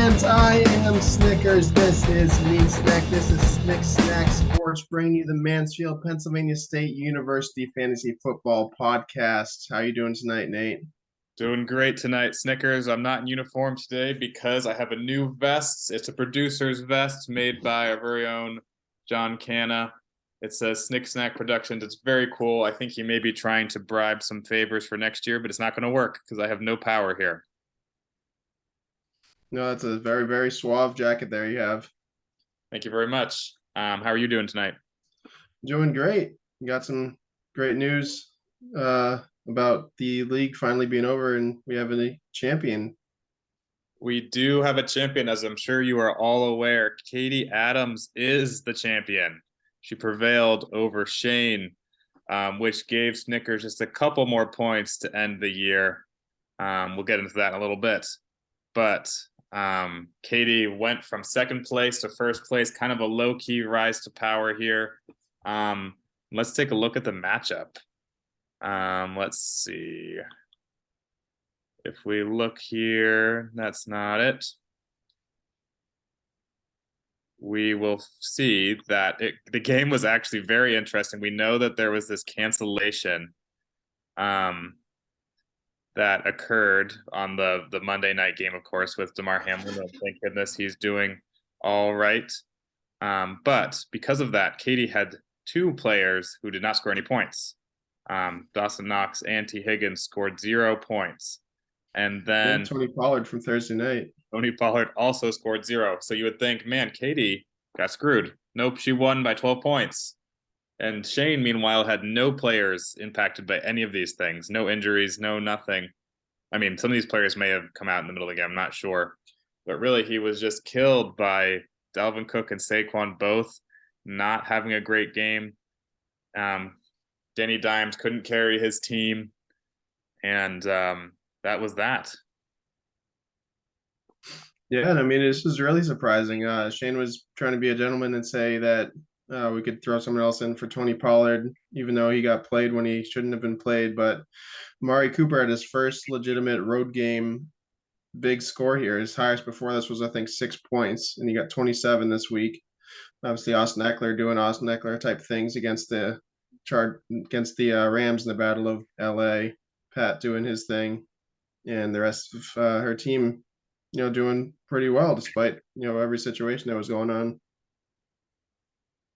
fans. I am Snickers. This is Mean Snack. This is Snick Snack Sports, bringing you the Mansfield, Pennsylvania State University Fantasy Football Podcast. How you doing tonight, Nate? Doing great tonight, Snickers. I'm not in uniform today because I have a new vest. It's a producer's vest made by our very own John Canna. It says Snick Snack Productions. It's very cool. I think he may be trying to bribe some favors for next year, but it's not going to work because I have no power here. No, that's a very, very suave jacket there you have. Thank you very much. How are you doing tonight? Doing great. You got some great news about the league finally being over, and we have a champion. We do have a champion, as I'm sure you are all aware. Katie Adams is the champion. She prevailed over Shane, which gave Snickers just a couple more points to end the year. We'll get into that in a little bit. But Katie went from second place to first place, kind of a low-key rise to power here. Let's take a look at the matchup. Let's see. If we look here, that's not it. We will see that the game was actually very interesting. We know that there was this cancellation that occurred on the Monday night game, of course, with Damar Hamlin. Thank goodness he's doing all right. But because of that, Katie had two players who did not score any points. Dawson Knox and T. Higgins scored 0 points. And then Tony Pollard from Thursday night. Tony Pollard also scored 0. So you would think, man, Katie got screwed. Nope, she won by 12 points. And Shane, meanwhile, had no players impacted by any of these things. No injuries, no nothing. I mean, some of these players may have come out in the middle of the game, I'm not sure. But really, he was just killed by Dalvin Cook and Saquon both not having a great game. Danny Dimes couldn't carry his team. And that was that. Yeah, and I mean, this was really surprising. Shane was trying to be a gentleman and say that we could throw someone else in for Tony Pollard, even though he got played when he shouldn't have been played. But Amari Cooper had his first legitimate road game big score here. His highest before this was, I think, 6 points, and he got 27 this week. Obviously, Austin Eckler doing Austin Eckler type things against the Rams in the Battle of LA. Pat doing his thing, and the rest of her team, doing pretty well despite every situation that was going on.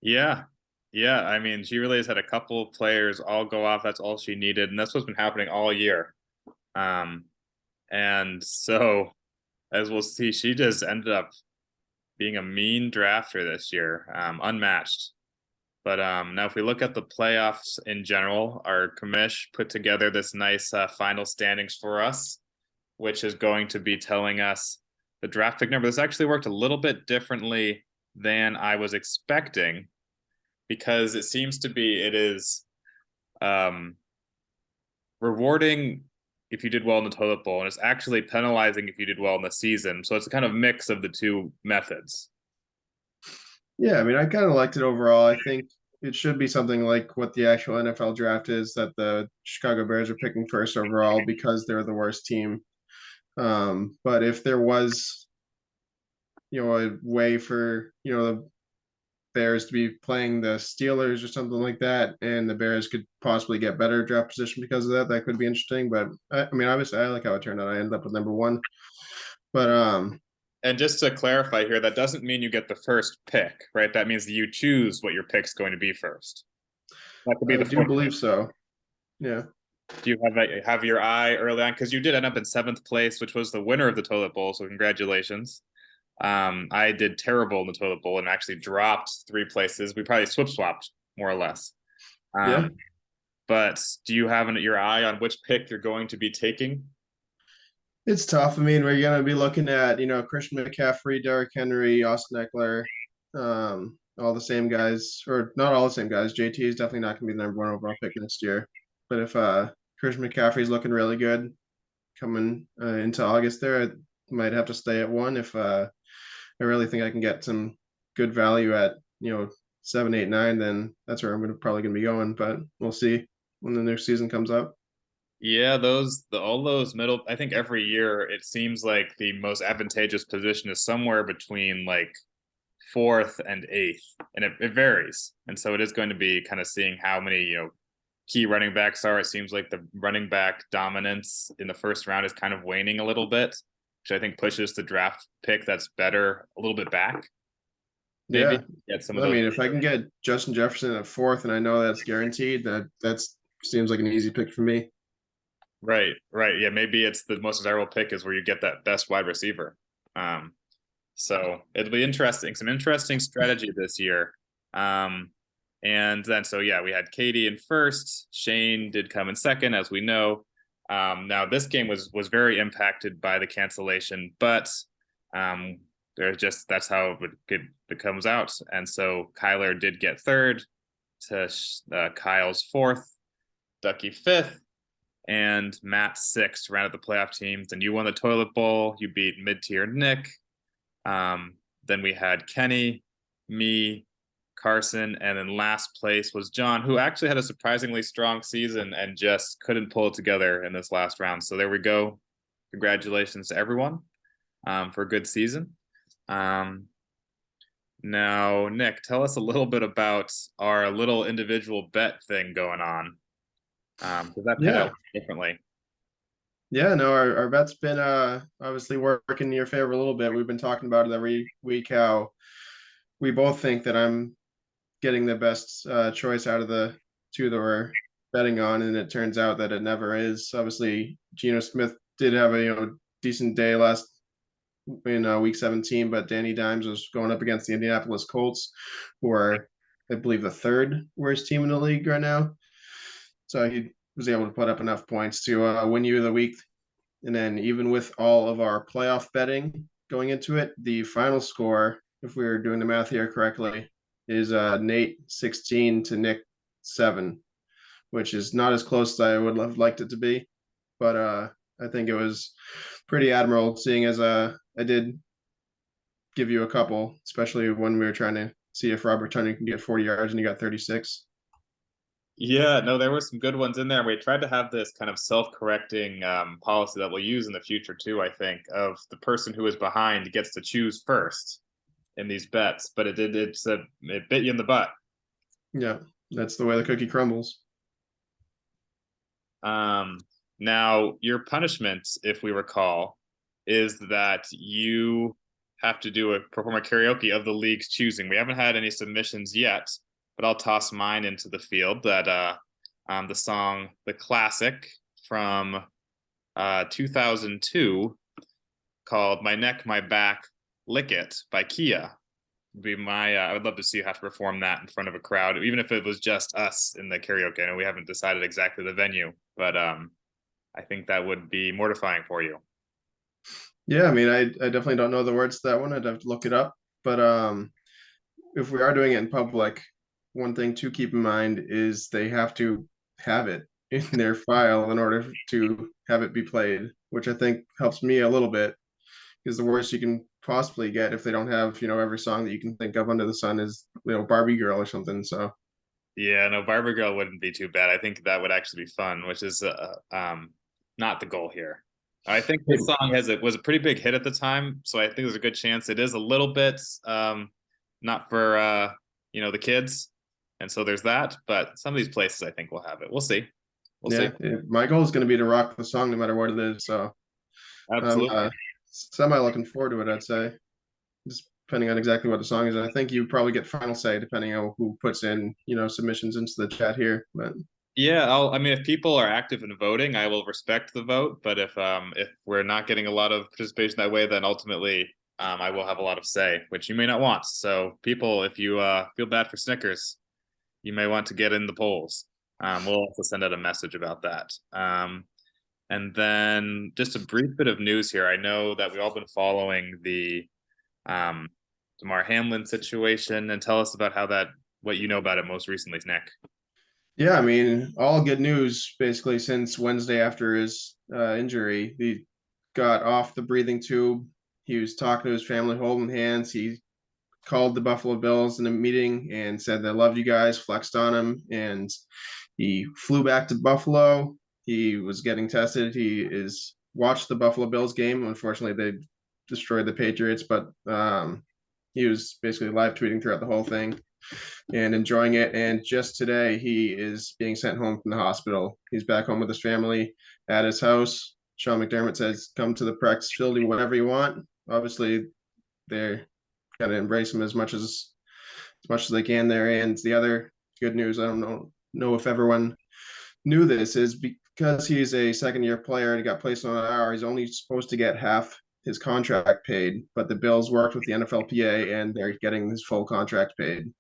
Yeah. I mean, she really has had a couple of players all go off. That's all she needed, and that's what's been happening all year. And so, as we'll see, she just ended up being a mean drafter this year, unmatched. But now if we look at the playoffs in general, our commish put together this nice final standings for us, which is going to be telling us the draft pick number. This actually worked a little bit differently than I was expecting, because it seems to be it is rewarding if you did well in the toilet bowl, and it's actually penalizing if you did well in the season. So it's a kind of mix of the two methods. Yeah, I mean, I kind of liked it overall. I think it should be something like what the actual NFL draft is, that the Chicago Bears are picking first overall because they're the worst team. But if there was, a way for, the Bears to be playing the Steelers or something like that, and the Bears could possibly get better draft position because of that, that could be interesting. But I mean, obviously, I like how it turned out. I ended up with number 1. But and just to clarify here, that doesn't mean you get the first pick, right? That means that you choose what your pick's going to be first. That could be I do believe so. Yeah. Do you have your eye early on? Because you did end up in 7th place, which was the winner of the toilet bowl. So congratulations. I did terrible in the toilet bowl and actually dropped 3 places. We probably swapped more or less. Yeah. But do you have your eye on which pick you're going to be taking? It's tough. I mean, we're going to be looking at, Christian McCaffrey, Derrick Henry, Austin Eckler, all the same guys, or not all the same guys. JT is definitely not going to be the number 1 overall pick next year. But if Christian McCaffrey is looking really good coming into August there, I might have to stay at 1 if I really think I can get some good value at, 7, 8, 9, then that's where I'm probably going to be going. But we'll see when the new season comes up. Yeah, all those middle. I think every year it seems like the most advantageous position is somewhere between like fourth and eighth, and it varies. And so it is going to be kind of seeing how many key running backs are. It seems like the running back dominance in the first round is kind of waning a little bit, which I think pushes the draft pick that's better a little bit back. Maybe Yeah. get some of I those. mean, if I can get Justin Jefferson at fourth and I know that's guaranteed, that's seems like an easy pick for me. Right, right. Yeah, maybe it's the most desirable pick is where you get that best wide receiver. Um, so it'll be interesting, some interesting strategy this year. Um, and then so yeah, we had Katie in first. Shane did come in second, as we know. Now this game was very impacted by the cancellation, but um, there's just that's how it comes out. And so Kyler did get third to Kyle's fourth, Ducky fifth, and Matt sixth to round out the playoff teams. And you won the toilet bowl. You beat mid-tier Nick. Then we had Kenny, me, Carson, and then last place was John, who actually had a surprisingly strong season and just couldn't pull it together in this last round. So there we go. Congratulations to everyone for a good season. Now, Nick, tell us a little bit about our little individual bet thing going on. Because that panned Yeah. out differently. Yeah, no, our bet's been obviously working in your favor a little bit. We've been talking about it every week how we both think that I'm getting the best choice out of the two that we're betting on, and it turns out that it never is. Obviously, Geno Smith did have a decent day last in week 17, but Danny Dimes was going up against the Indianapolis Colts, who are, I believe, the third worst team in the league right now. So he was able to put up enough points to win you the week. And then even with all of our playoff betting going into it, the final score, if we were doing the math here correctly, is Nate 16 to Nick 7, which is not as close as I would have liked it to be. But I think it was pretty admirable seeing as I did give you a couple, especially when we were trying to see if Robert Tunney can get 40 yards and he got 36. Yeah, no, there were some good ones in there. We tried to have this kind of self-correcting policy that we'll use in the future too, I think, of the person who is behind gets to choose first in these bets, but it bit you in the butt. Yeah, that's the way the cookie crumbles. Um, Now your punishment, if we recall, is that you have to perform a karaoke of the league's choosing. We haven't had any submissions yet, but I'll toss mine into the field. That the song, the classic from 2002, called "My Neck, My Back, Lick It" by Kia. Would be my. I would love to see you have to perform that in front of a crowd, even if it was just us in the karaoke. I know we haven't decided exactly the venue, but I think that would be mortifying for you. Yeah, I mean, I definitely don't know the words to that one. I'd have to look it up. But if we are doing it in public, one thing to keep in mind is they have to have it in their file in order to have it be played, which I think helps me a little bit because the worst you can possibly get if they don't have, every song that you can think of under the sun is, Barbie Girl or something. So Yeah, no, Barber Girl wouldn't be too bad. I think that would actually be fun, which is not the goal here. I think this song was a pretty big hit at the time, so I think there's a good chance it is a little bit not for the kids, and so there's that. But some of these places I think will have it. We'll see. We'll see. yeah, my goal is going to be to rock the song no matter what it is. So I'm Absolutely. semi looking forward to it, I'd say. Just depending on exactly what the song is. I think you probably get final say depending on who puts in, submissions into the chat here. But Yeah, I mean, if people are active in voting, I will respect the vote. But if we're not getting a lot of participation that way, then ultimately I will have a lot of say, which you may not want. So, people, if you feel bad for Snickers, you may want to get in the polls. We'll also send out a message about that. And then just a brief bit of news here. I know that we've all been following the um, Damar Hamlin situation, and tell us about what you know about it most recently, Nick. yeah, I mean, all good news basically since Wednesday after his injury. He got off the breathing tube. He was talking to his family, holding hands. He called the Buffalo Bills in a meeting and said they loved you guys, flexed on him, and he flew back to Buffalo. he was getting tested. He is watched the Buffalo Bills game. Unfortunately, they destroyed the Patriots, but he was basically live tweeting throughout the whole thing and enjoying it. And just today, he is being sent home from the hospital. He's back home with his family at his house. Sean McDermott says, "Come to the practice facility whenever you want." Obviously, they're gonna embrace him as much as they can there. And the other good news, I don't know if everyone knew this, is because he's a second year player and he got placed on IR, he's only supposed to get half his contract paid. But the Bills worked with the NFLPA and they're getting his full contract paid.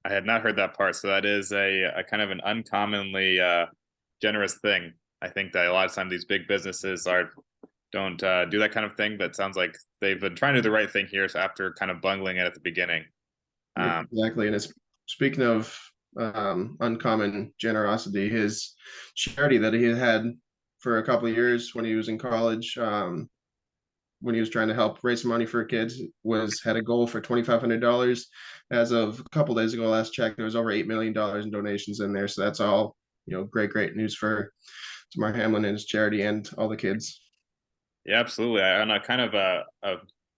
I had not heard that part, so that is a kind of an uncommonly generous thing. I think that a lot of times these big businesses don't do that kind of thing, but it sounds like they've been trying to do the right thing here after kind of bungling it at the beginning. Exactly. And it's speaking of uncommon generosity, his charity that he had for a couple of years when he was in college, when he was trying to help raise some money for kids, had a goal for $2,500. As of a couple of days ago, last check, there was over $8 million in donations in there. So that's all, great news for Damar Hamlin and his charity and all the kids. Yeah, absolutely. On a kind of a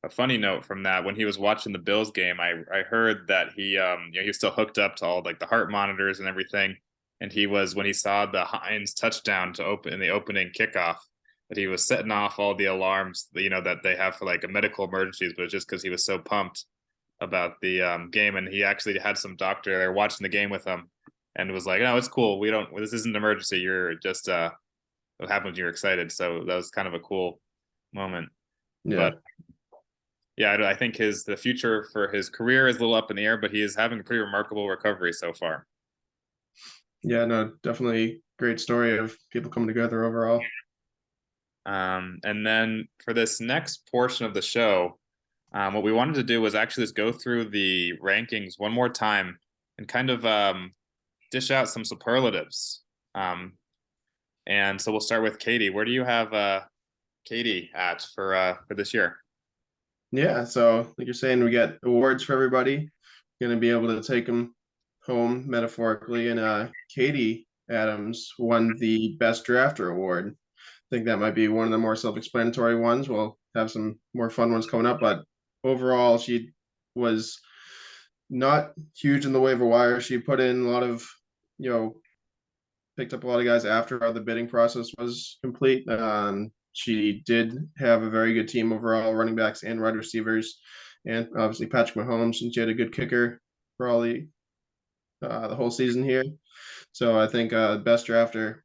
funny note from that, when he was watching the Bills game, I heard that he was still hooked up to all like the heart monitors and everything, and he was, when he saw the Hines touchdown to open in the opening kickoff, that he was setting off all the alarms that they have for like medical emergencies, but it's just because he was so pumped about the game. And he actually had some doctor there watching the game with him and was like, "No, it's cool. This isn't an emergency. You're just what happened when you're excited." So that was kind of a cool moment. Yeah. But yeah, I think the future for his career is a little up in the air, but he is having a pretty remarkable recovery so far. Yeah, no, definitely great story of people coming together overall. And then for this next portion of the show, what we wanted to do was actually just go through the rankings one more time and kind of dish out some superlatives. And so we'll start with Katie. Where do you have Katie at for this year? Yeah, so like you're saying, we got awards for everybody. Going to be able to take them home metaphorically, and Katie Adams won the Best Drafter award. I think that might be one of the more self-explanatory ones. We'll have some more fun ones coming up, but overall, she was not huge in the waiver wire. She put in a lot of, picked up a lot of guys after the bidding process was complete. She did have a very good team overall, running backs and wide receivers, and obviously Patrick Mahomes, and she had a good kicker for all the whole season here. So I think Best Drafter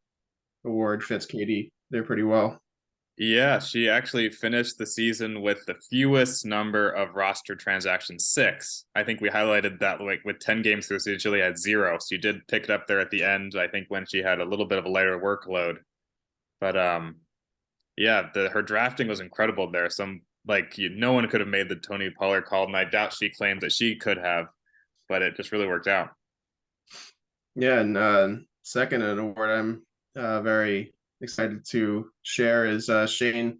award fits Katie there pretty well. Yeah, she actually finished the season with the fewest number of roster transactions, 6. I think we highlighted that like with 10 games through, so she actually had 0. So you did pick it up there at the end, I think, when she had a little bit of a lighter workload. But yeah, her drafting was incredible there. No one could have made the Tony Pollard call, and I doubt she claimed that she could have, but it just really worked out. Yeah, and second, an award I'm very excited to share is Shane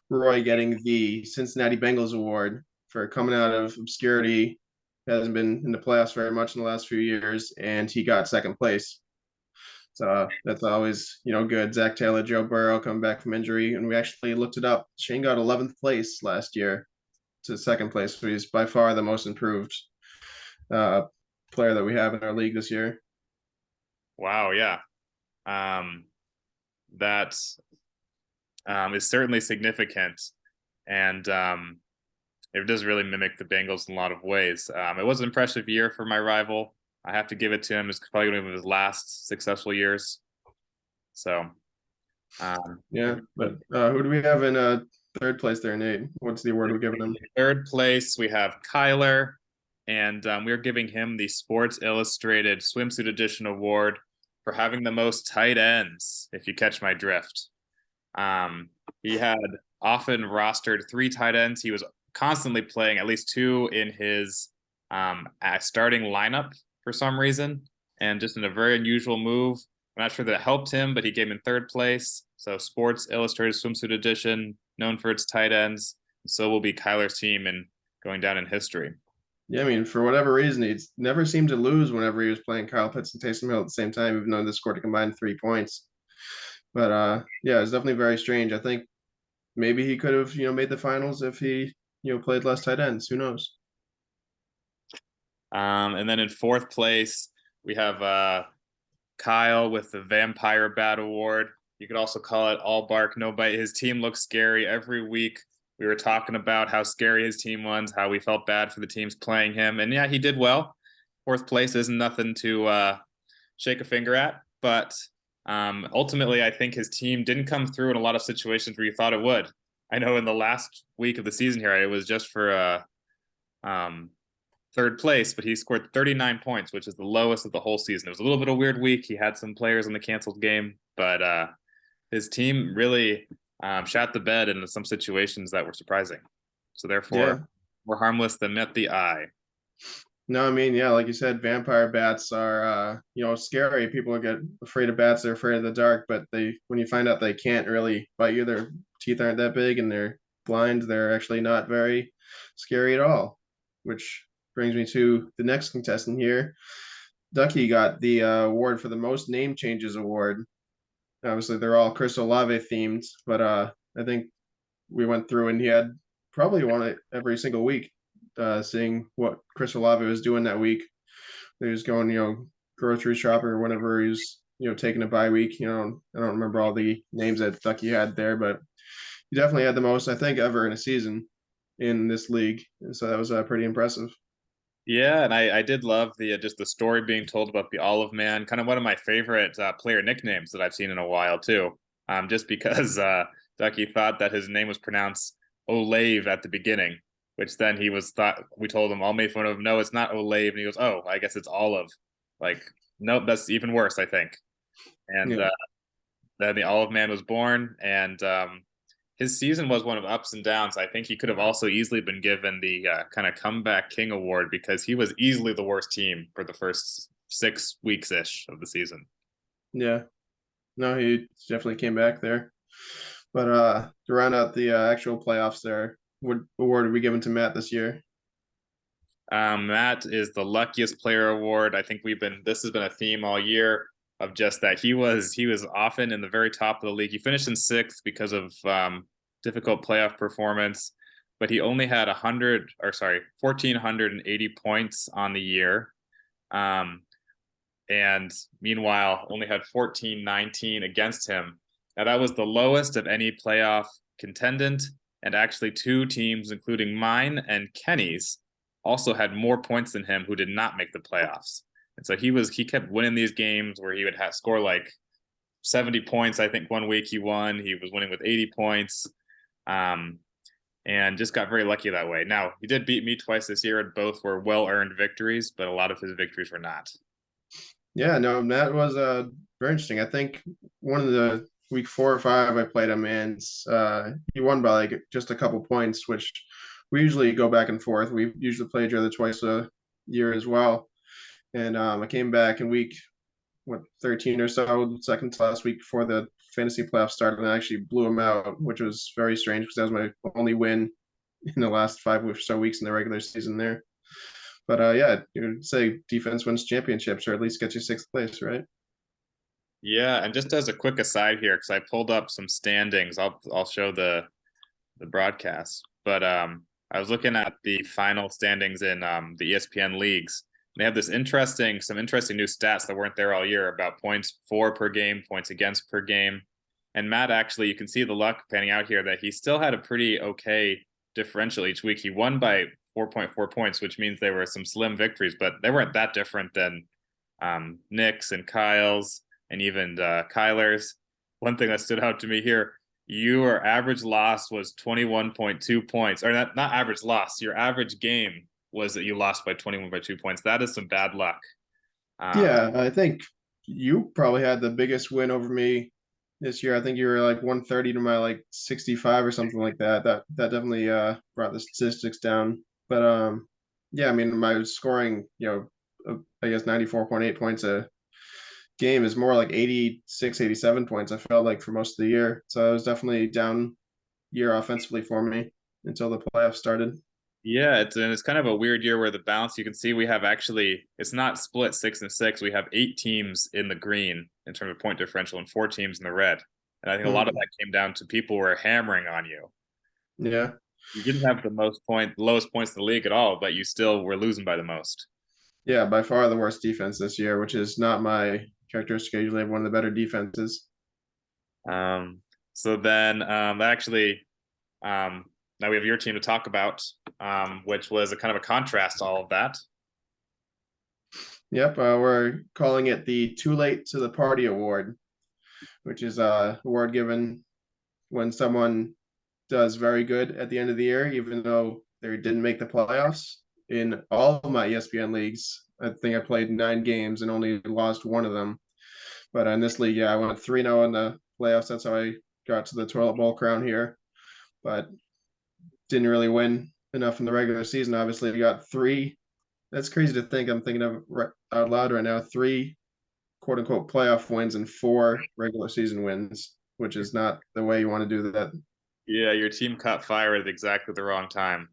Roy getting the Cincinnati Bengals award for coming out of obscurity. Hasn't been in the playoffs very much in the last few years, and he got second place. So that's always, good. Zach Taylor, Joe Burrow coming back from injury, and we actually looked it up. Shane got 11th place last year to second place, so he's by far the most improved player that we have in our league this year. Wow, yeah. That is certainly significant, and it does really mimic the Bengals in a lot of ways. It was an impressive year for my rival. I have to give it to him. It's probably one of his last successful years. So, yeah. But who do we have in third place there, Nate? What's the award we're giving him? Third place, we have Kyler, and we're giving him the Sports Illustrated Swimsuit Edition Award for having the most tight ends, if you catch my drift. He had often rostered 3 tight ends. He was constantly playing at least 2 in his starting lineup for some reason, and just in a very unusual move. I'm not sure that it helped him, but he came in third place. So Sports Illustrated Swimsuit Edition, known for its tight ends. So will be Kyler's team and going down in history. Yeah, I mean, for whatever reason, he never seemed to lose whenever he was playing Kyle Pitts and Taysom Hill at the same time, even though they scored a combined 3 points. But yeah, it's definitely very strange. I think maybe he could have, made the finals if he, played less tight ends. Who knows? And then in fourth place, we have Kyle with the Vampire Bat Award. You could also call it All Bark, No Bite. His team looks scary every week. We were talking about how scary his team was, how we felt bad for the teams playing him. And yeah, he did well. Fourth place isn't nothing to shake a finger at. But ultimately, I think his team didn't come through in a lot of situations where you thought it would. I know in the last week of the season here, it was just for um, third place, but he scored 39 points, which is the lowest of the whole season. It was a little bit of a weird week. He had some players in the canceled game, but his team really shot the bed in some situations that were surprising. So Yeah. therefore, more harmless than met the eye. No, I mean, yeah, like you said, vampire bats are, scary. People get afraid of bats. They're afraid of the dark, but when you find out they can't really bite you, their teeth aren't that big and they're blind, they're actually not very scary at all. Which brings me to the next contestant here. Ducky got the award for the most name changes award. Obviously, they're all Chris Olave themed, but I think we went through and he had probably won it every single week, seeing what Chris Olave was doing that week. He was going, grocery shopping or whenever he was, taking a bye week. I don't remember all the names that Ducky had there, but he definitely had the most, I think, ever in a season in this league. And so that was pretty impressive. Yeah, and I did love the just the story being told about the Olive Man, kind of one of my favorite player nicknames that I've seen in a while too. Just because Ducky thought that his name was pronounced Olave at the beginning, which then he was thought we told him all made fun of him. No, it's not Olave, and he goes, "Oh, I guess it's Olive." Like, nope, that's even worse, I think. And Yeah. then the Olive Man was born, and his season was one of ups and downs. I think he could have also easily been given the kind of comeback king award because he was easily the worst team for the first 6 weeks ish of the season. Yeah. No, he definitely came back there. But to round out the actual playoffs there, what award are we giving to Matt this year? Matt is the luckiest player award. I think this has been a theme all year of just that he was often in the very top of the league. He finished in sixth because of difficult playoff performance, but he only had 1,480 points on the year. Um, and meanwhile only had 14-19 against him. Now that was the lowest of any playoff contendant, and actually two teams, including mine and Kenny's, also had more points than him who did not make the playoffs. And so he kept winning these games where he would score like 70 points. I think one week he won. He was winning with 80 points. And just got very lucky that way. Now, he did beat me twice this year, and both were well-earned victories, but a lot of his victories were not. Yeah, no, that was very interesting. I think one of the week 4 or 5 I played him, and he won by like just a couple points, which we usually go back and forth. We usually play each other twice a year as well. And I came back in week 13 or so, second to last week before the fantasy playoffs started, and I actually blew him out, which was very strange because that was my only win in the last 5 or so weeks in the regular season there. But yeah, you would say defense wins championships, or at least gets you sixth place, right? Yeah, and just as a quick aside here, because I pulled up some standings, I'll show the broadcast. But I was looking at the final standings in the ESPN leagues. They have some interesting new stats that weren't there all year about points for per game, points against per game. And Matt, actually, you can see the luck panning out here that he still had a pretty okay differential each week. He won by 4.4 points, which means there were some slim victories, but they weren't that different than Nick's and Kyle's and even Kyler's. One thing that stood out to me here, your average loss was 21.2 points, or not average loss. Your average game was that you lost by 21.2 points. That is some bad luck. Yeah, I think you probably had the biggest win over me this year. I think you were like 130 to my like 65 or something like that. That definitely brought the statistics down. But yeah, I mean my scoring, I guess 94.8 points a game is more like 86, 87 points, I felt like for most of the year. So it was definitely down year offensively for me until the playoffs started. Yeah, it's kind of a weird year where the balance you can see we have actually it's not split 6 and 6. We have 8 teams in the green in terms of point differential and 4 teams in the red. And I think a lot of Hmm. that came down to people were hammering on you. Yeah. You didn't have the lowest points in the league at all, but you still were losing by the most. Yeah, by far the worst defense this year, which is not my characteristic. I usually have one of the better defenses. Um, so then that actually um, now we have your team to talk about, which was a kind of a contrast to all of that. Yep, we're calling it the Too Late to the Party Award, which is a award given when someone does very good at the end of the year, even though they didn't make the playoffs. In all of my ESPN leagues, I think I played 9 games and only lost one of them. But in this league, yeah, I went 3-0 in the playoffs. That's how I got to the toilet bowl crown here. But didn't really win enough in the regular season. Obviously, I got three. That's crazy to think. I'm thinking of out loud right now. Three quote unquote playoff wins and 4 regular season wins, which is not the way you want to do that. Yeah, your team caught fire at exactly the wrong time.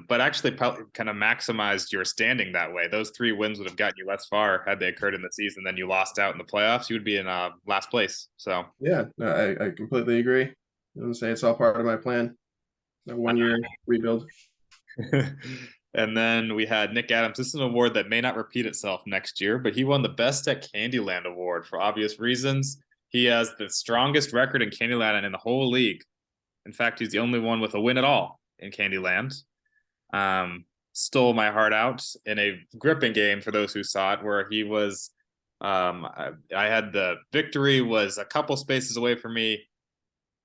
But actually, probably kind of maximized your standing that way. Those 3 wins would have gotten you less far had they occurred in the season. Then you lost out in the playoffs, you would be in last place. So, Yeah, no, I completely agree. I would say it's all part of my plan. A 1 year rebuild. and then we had Nick Adams. This is an award that may not repeat itself next year, but he won the Best at Candyland award for obvious reasons. He has the strongest record in Candyland in the whole league. In fact, he's the only one with a win at all in Candyland. Stole my heart out in a gripping game for those who saw it, where he was. I had the victory was a couple spaces away from me,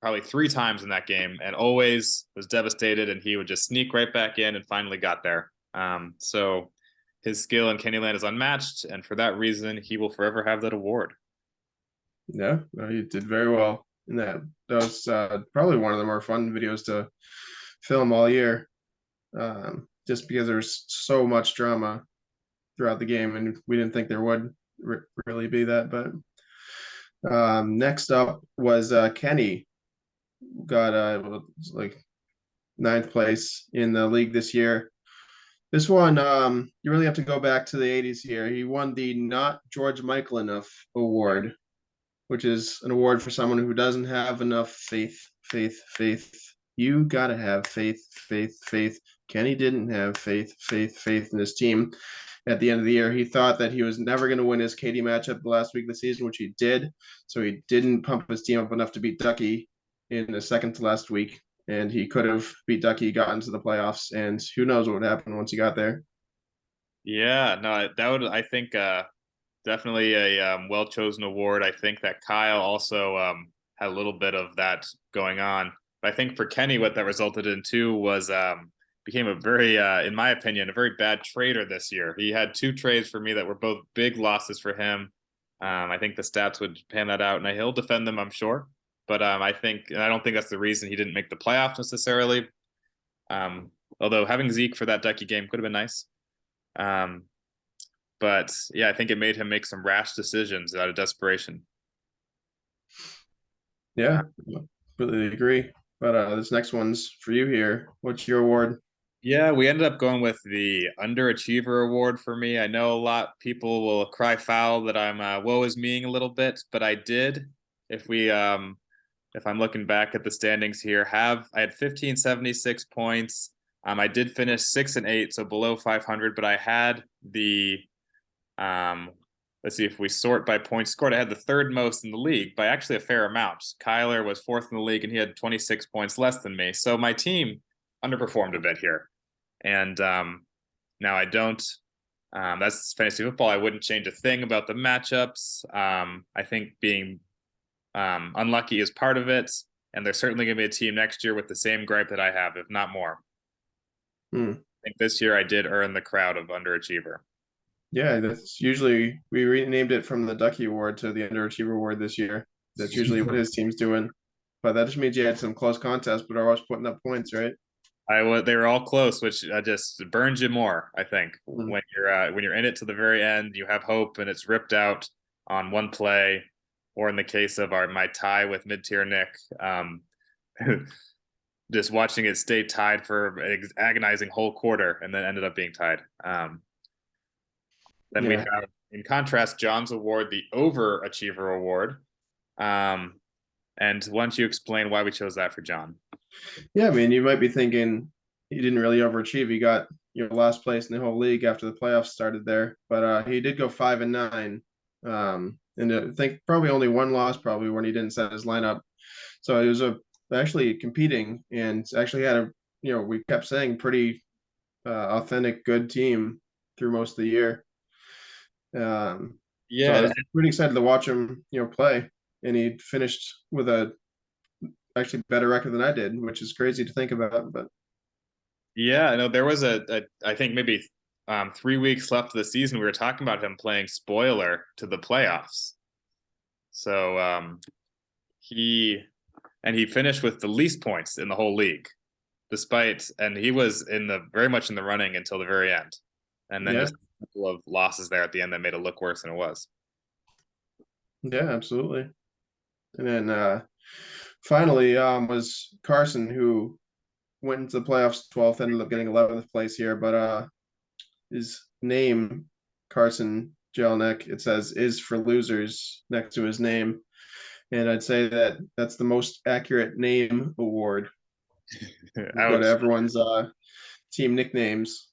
probably 3 times in that game, and always was devastated. And he would just sneak right back in and finally got there. So his skill in Candyland is unmatched, and for that reason, he will forever have that award. Yeah, no, you did very well in that. That was probably one of the more fun videos to film all year, just because there's so much drama throughout the game, and we didn't think there would really be that. But next up was Kenny, got like 9th place in the league this year. This one, you really have to go back to the 80s here. He won the Not George Michael Enough Award, which is an award for someone who doesn't have enough faith, faith, faith. You got to have faith, faith, faith. Kenny didn't have faith, faith, faith in his team at the end of the year. He thought that he was never going to win his KD matchup the last week of the season, which he did. So he didn't pump his team up enough to beat Ducky in the second to last week. And he could have beat Ducky, got into the playoffs, and who knows what would happen once he got there. Yeah, no, that would I think definitely a well chosen award. I think that Kyle also had a little bit of that going on. But I think for Kenny, what that resulted in too was became a very, in my opinion, a very bad trader this year. He had 2 trades for me that were both big losses for him. I think the stats would pan that out, and he'll defend them, I'm sure. But I think, and I don't think that's the reason he didn't make the playoffs necessarily. Um, Although having Zeke for that Ducky game could have been nice. Um, but yeah, I think it made him make some rash decisions out of desperation. Yeah, completely agree. But this next one's for you here. What's your award? Yeah, we ended up going with the underachiever award for me. I know a lot of people will cry foul that I'm woe is meing a little bit, but I did. If we if I'm looking back at the standings here, have I had 1576 points. I did finish 6 and 8, so below 500, but I had the Um, let's see if we sort by points scored. I had the 3rd most in the league by actually a fair amount. Kyler was 4th in the league and he had 26 points less than me. So my team underperformed a bit here. And now I don't. That's fantasy football. I wouldn't change a thing about the matchups. I think being unlucky is part of it. And there's certainly going to be a team next year with the same gripe that I have, if not more. Hmm. I think this year I did earn the crowd of underachiever. Yeah, that's usually we renamed it from the Ducky Award to the Underachiever Award this year. That's usually what his team's doing. But that just means you had some close contests, but are always putting up points, right? They were all close, which just burns you more. I think Hmm. when you're in it to the very end, you have hope, and it's ripped out on one play, or in the case of my tie with mid tier Nick, just watching it stay tied for an agonizing whole quarter, and then ended up being tied. Then we Yeah. have, in contrast, John's award, the Overachiever Award. Um, And why don't you explain why we chose that for John? Yeah, I mean, you might be thinking he didn't really overachieve. He got last place in the whole league after the playoffs started there, but he did go 5-9, and I think probably only one loss probably when he didn't set his lineup. So he was actually competing and actually had a we kept saying pretty authentic good team through most of the year. So I Yeah, was pretty excited to watch him play, and he finished with a actually better record than I did, which is crazy to think about. But yeah, I know there was I think maybe 3 weeks left of the season. We were talking about him playing spoiler to the playoffs. So he finished with the least points in the whole league, and he was in the very much in the running until the very end, and then yeah, just a couple of losses there at the end that made it look worse than it was. yeah, absolutely. And then finally was Carson, who went into the playoffs 12th, ended up getting 11th place here, but his name, Carson Jelnick, it says is for losers next to his name. And I'd say that that's the most accurate name award. You go to Ouch. everyone's team nicknames.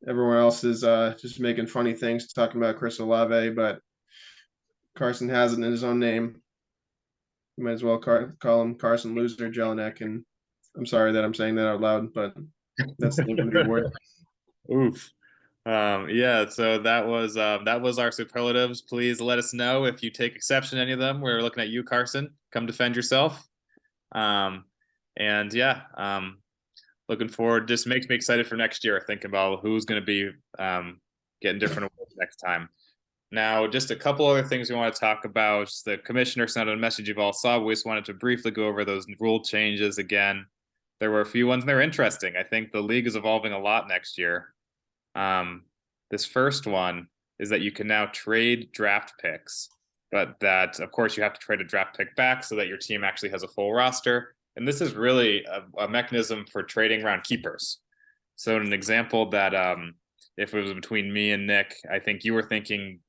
Everyone else is just making funny things, talking about Chris Olave, but Carson has it in his own name. You might as well call him Carson Loser Jelinek. And I'm sorry that I'm saying that out loud, but that's the name of the award. Oof. Yeah, so that was our superlatives. Please let us know if you take exception to any of them. We're looking at you, Carson. Come defend yourself. Um, and yeah, looking forward. Just makes me excited for next year. Thinking about who's going to be getting different awards next time. Now, just a couple other things we want to talk about. The commissioner sent out a message you've all saw. We just wanted to briefly go over those rule changes again. There were a few ones and they're interesting. I think the league is evolving a lot next year. This first one is that you can now trade draft picks, but that, of course, you have to trade a draft pick back so that your team actually has a full roster. And this is really a mechanism for trading around keepers. So, an example that if it was between me and Nick, I think you were thinking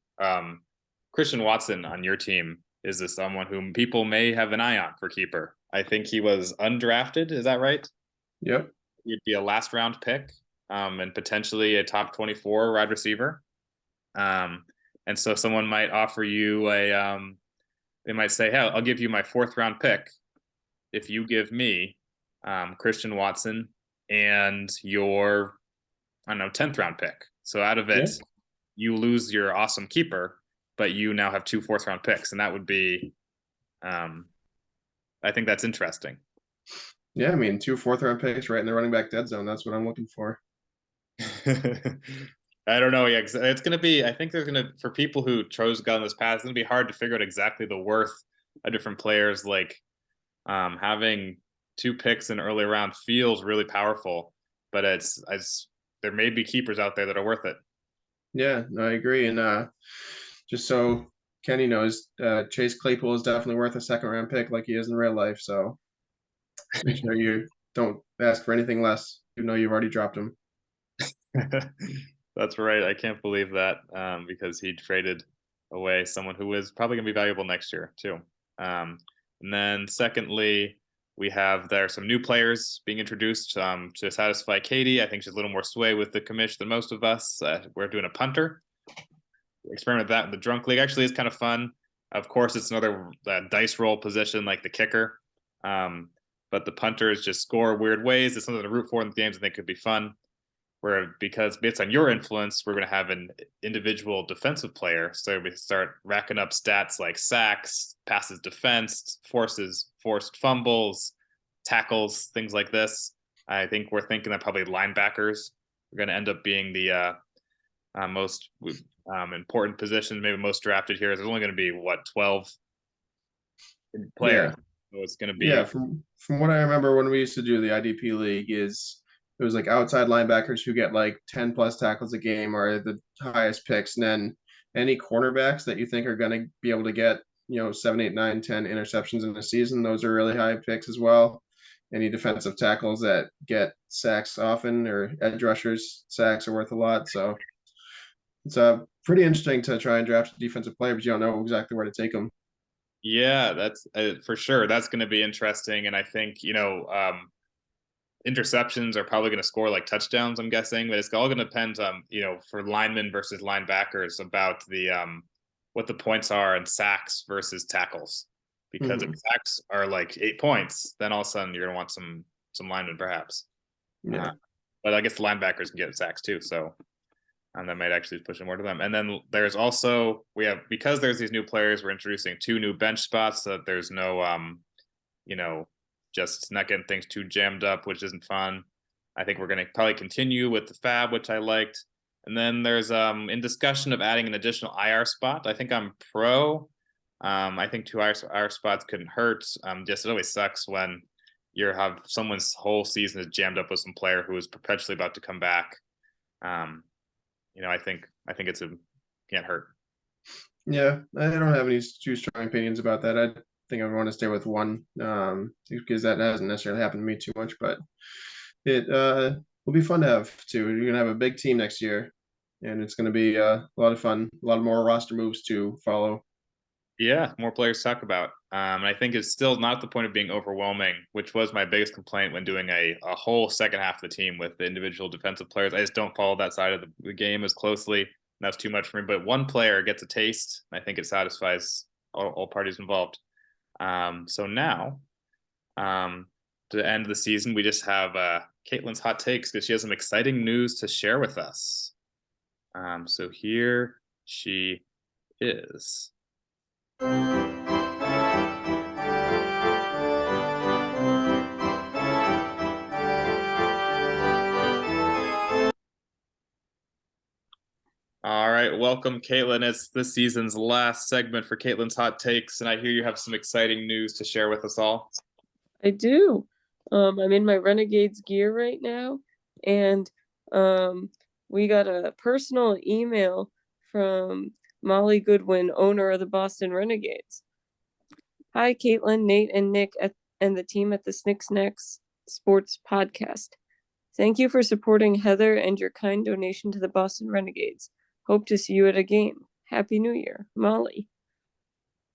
Christian Watson on your team is this someone whom people may have an eye on for keeper. I think he was undrafted. Is that right? Yep. He'd be a last round pick and potentially a top 24 wide receiver. And so someone might offer you they might say, hey, I'll give you my 4th round pick if you give me Christian Watson and your, I don't know, 10th round pick. So out of it, Yeah. you lose your awesome keeper, but you now have 2 4th round picks. And that would be, I think that's interesting. Yeah. I mean, 2 4th round picks right in the running back dead zone. That's what I'm looking for. I don't know. Yeah, it's going to be. I think there's going to for people who chose to go on this path, it's going to be hard to figure out exactly the worth of different players. Like having 2 picks in early round feels really powerful, but it's there may be keepers out there that are worth it. Yeah, no, I agree. And just so Kenny knows, Chase Claypool is definitely worth a 2nd round pick like he is in real life. So make sure you don't ask for anything less. You know you've already dropped him. That's right. I can't believe that because he traded away someone who is probably going to be valuable next year too. And then secondly, we have there are some new players being introduced to satisfy Katie. I think she's a little more sway with the commish than most of us. We're doing a punter. Experiment with that in the drunk league. Actually, it's kind of fun. Of course, it's another dice roll position like the kicker. But the punters just score weird ways. It's something to root for in the games. I think could be fun. Where because based on your influence, we're going to have an individual defensive player. So we start racking up stats like sacks, passes defensed, forced fumbles, tackles, things like this. I think we're thinking that probably linebackers are going to end up being the most important position, maybe most drafted here. There's only going to be 12 players. Yeah. So it's going to Yeah. be From what I remember when we used to do the IDP league is it was like outside linebackers who get like 10 plus tackles a game are the highest picks. And then any cornerbacks that you think are going to be able to get, 7, 8, 9, 10 interceptions in a season, those are really high picks as well. Any defensive tackles that get sacks often or edge rushers, sacks are worth a lot. So it's pretty interesting to try and draft a defensive player, but you don't know exactly where to take them. Yeah, that's for sure. That's going to be interesting. And I think, interceptions are probably going to score like touchdowns, I'm guessing, but it's all going to depend on, for linemen versus linebackers about what the points are and sacks versus tackles. Because if Hmm. sacks are like 8 points, then all of a sudden you're going to want some linemen perhaps. Uh, Yeah. but I guess the linebackers can get sacks too, so and that might actually push it more to them. And then there's also because there's these new players, we're introducing 2 new bench spots so that there's no you know, just not getting things too jammed up, which isn't fun. I think we're going to probably continue with the fab, which I liked. And then there's in discussion of adding an additional IR spot. I think I'm pro. I think 2 IR spots couldn't hurt. Just it always sucks when you have someone's whole season is jammed up with some player who is perpetually about to come back. Um, I think it's a can't hurt. Yeah, I don't have any too strong opinions about that. I think I want to stay with one, because that hasn't necessarily happened to me too much, but it will be fun to have too. You're gonna have a big team next year, and it's gonna be a lot of fun, a lot more roster moves to follow. Yeah, more players to talk about. And I think it's still not the point of being overwhelming, which was my biggest complaint when doing a whole second half of the team with the individual defensive players. I just don't follow that side of the game as closely. And that's too much for me. But one player gets a taste. And I think it satisfies all parties involved. So now, um, to end the season, we just have Caitlin's hot takes because she has some exciting news to share with us. So here she is. All right, welcome, Caitlin. It's this season's last segment for Caitlin's hot takes, and I hear you have some exciting news to share with us all. I do. I'm in my Renegades gear right now, and we got a personal email from Molly Goodwin, owner of the Boston Renegades. Hi, Caitlin, Nate, and Nick and the team at the Snick Snacks Sports Podcast. Thank you for supporting Heather and your kind donation to the Boston Renegades. Hope to see you at a game. Happy New Year, Molly.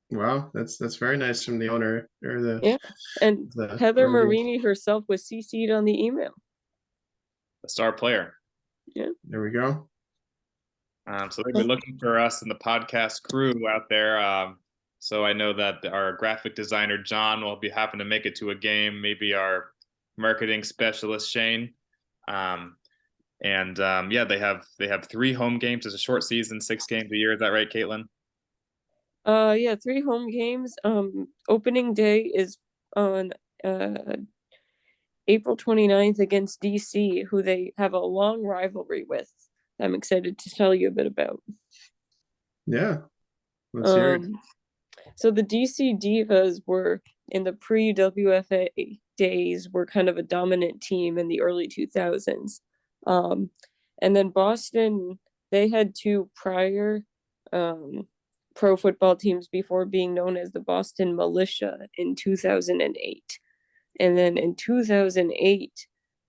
Wow, that's very nice from the owner or Yeah, and the Heather Renegade. Marini herself was CC'd on the email. The star player. Yeah. There we go. So they've been looking for us in the podcast crew out there. So I know that our graphic designer John will be happy to make it to a game. Maybe our marketing specialist Shane. Yeah, they have 3 home games. It's a short season, 6 games a year. Is that right, Caitlin? Yeah, 3 home games. Opening day is on April 29th against DC, who they have a long rivalry with. I'm excited to tell you a bit about. Yeah, let's hear it. So the DC Divas were in the pre-WFA days were kind of a dominant team in the early 2000s. And then Boston, they had 2 prior pro football teams before being known as the Boston Militia in 2008. And then in 2008,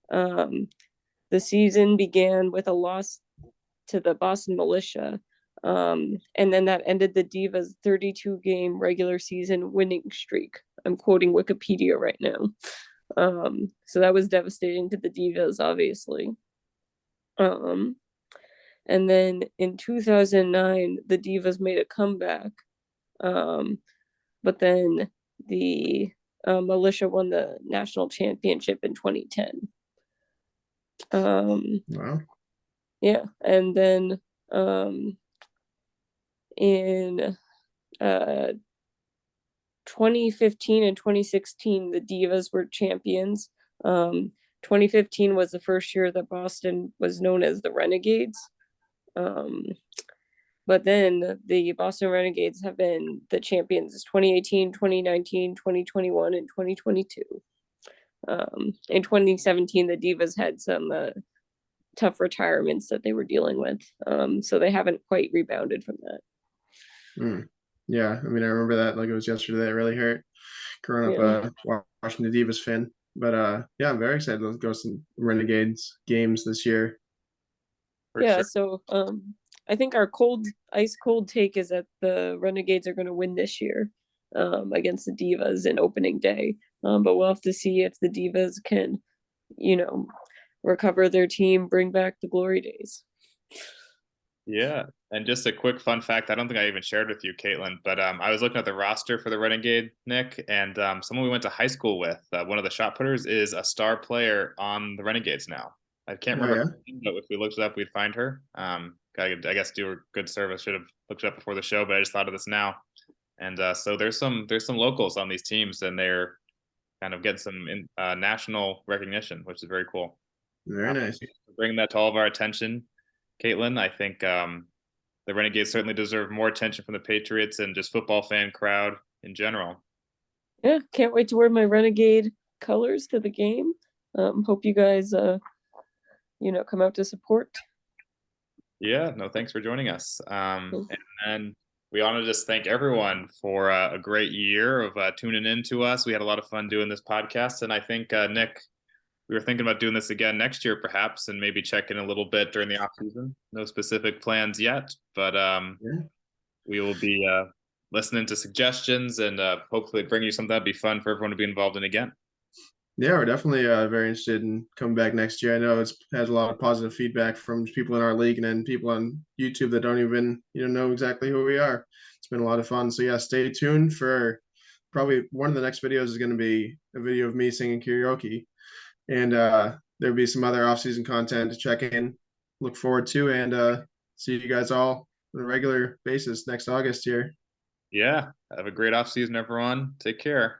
the season began with a loss to the Boston Militia. And then that ended the Divas' 32-game regular season winning streak. I'm quoting Wikipedia right now. So that was devastating to the Divas, obviously. And then in 2009, the Divas made a comeback. But then the Militia won the national championship in 2010. Wow. Yeah, and then in 2015 and 2016, the Divas were champions. 2015 was the first year that Boston was known as the Renegades. But then the Boston Renegades have been the champions 2018, 2019, 2021, and 2022. In 2017, the Divas had some tough retirements that they were dealing with. So they haven't quite rebounded from that. Yeah, I mean, I remember that like it was yesterday. It really hurt growing up watching the Divas fan. But yeah, I'm very excited to go some Renegades games this year. Sure. So I think our ice cold take is that the Renegades are going to win this year. against the Divas in opening day. But we'll have to see if the Divas can, recover their team, bring back the glory days. Yeah, and just a quick fun fact, I don't think I even shared with you, Caitlin, but I was looking at the roster for the Renegade, Nick, and someone we went to high school with, one of the shot putters, is a star player on the Renegades now. I can't Oh, remember, yeah? her name, but if we looked it up, we'd find her. I guess do a good service. Should have looked it up before the show, but I just thought of this now. And so there's some locals on these teams, and they're kind of getting some national recognition, which is very cool. Very nice. Bringing that to all of our attention, Caitlin. I think the Renegades certainly deserve more attention from the Patriots and just football fan crowd in general. Yeah, can't wait to wear my Renegade colors to the game. Hope you guys, come out to support. Yeah, no, thanks for joining us. And then we want to just thank everyone for a great year of tuning in to us. We had a lot of fun doing this podcast, and I think Nick, we were thinking about doing this again next year, perhaps, and maybe check in a little bit during the off season. No specific plans yet, but we will be listening to suggestions and hopefully bring you something that'd be fun for everyone to be involved in again. Yeah, we're definitely very interested in coming back next year. I know it's had a lot of positive feedback from people in our league and then people on YouTube that don't even know exactly who we are. It's been a lot of fun. So yeah, stay tuned for probably one of the next videos is going to be a video of me singing karaoke, and there'll be some other off-season content to check in, look forward to, and see you guys all on a regular basis next August here. Yeah, have a great off season, everyone. Take care.